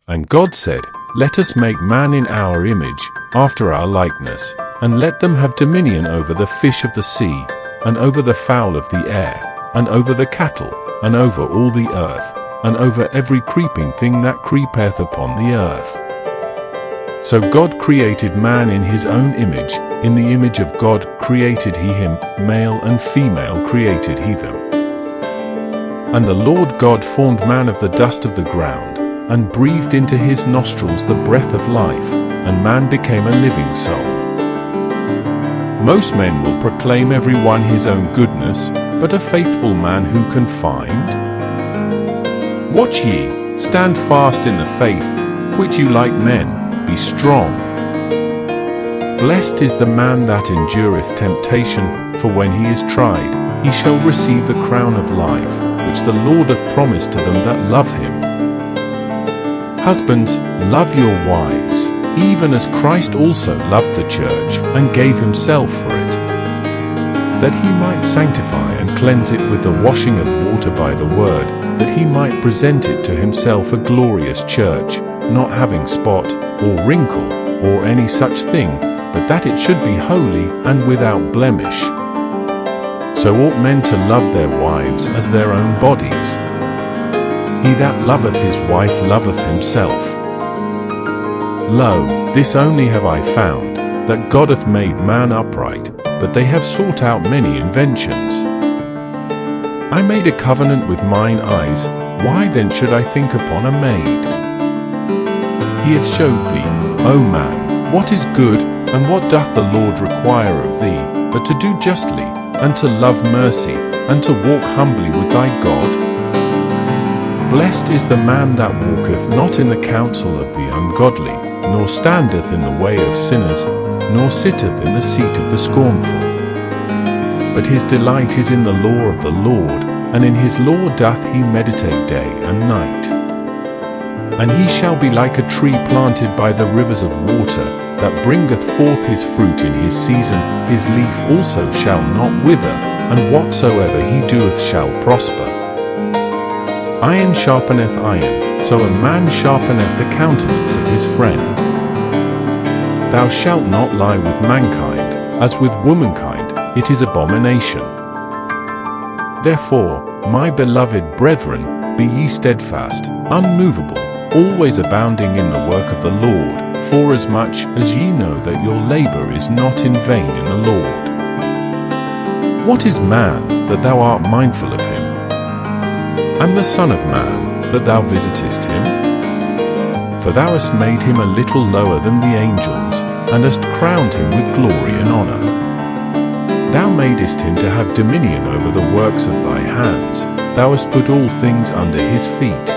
And God said, Let us make man in our image, after our likeness, and let them have dominion over the fish of the sea, and over the fowl of the air, and over the cattle, and over all the earth, and over every creeping thing that creepeth upon the earth. So God created man in his own image, in the image of God created he him, male and female created he them. And the Lord God formed man of the dust of the ground, and breathed into his nostrils the breath of life, and man became a living soul. Most men will proclaim every one his own goodness, but a faithful man who can find? Watch ye, stand fast in the faith, quit you like men, be strong. Blessed is the man that endureth temptation, for when he is tried, he shall receive the crown of life, which the Lord hath promised to them that love him. Husbands, love your wives, even as Christ also loved the church, and gave himself for it, that he might sanctify and cleanse it with the washing of water by the word, that he might present it to himself a glorious church, not having spot, or wrinkle, or any such thing, but that it should be holy and without blemish. So ought men to love their wives as their own bodies. He that loveth his wife loveth himself. Lo, this only have I found, that God hath made man upright, but they have sought out many inventions. I made a covenant with mine eyes, why then should I think upon a maid? He hath showed thee, O man, what is good, and what doth the Lord require of thee, but to do justly, and to love mercy, and to walk humbly with thy God? Blessed is the man that walketh not in the counsel of the ungodly, nor standeth in the way of sinners, nor sitteth in the seat of the scornful. But his delight is in the law of the Lord, and in his law doth he meditate day and night. And he shall be like a tree planted by the rivers of water, that bringeth forth his fruit in his season, his leaf also shall not wither, and whatsoever he doeth shall prosper. Iron sharpeneth iron, so a man sharpeneth the countenance of his friend. Thou shalt not lie with mankind, as with womankind, it is abomination. Therefore, my beloved brethren, be ye steadfast, unmovable, always abounding in the work of the Lord, forasmuch as ye know that your labor is not in vain in the Lord. What is man, that thou art mindful of him? And the Son of Man, that thou visitest him? For thou hast made him a little lower than the angels, and hast crowned him with glory and honor. Thou madest him to have dominion over the works of thy hands, thou hast put all things under his feet.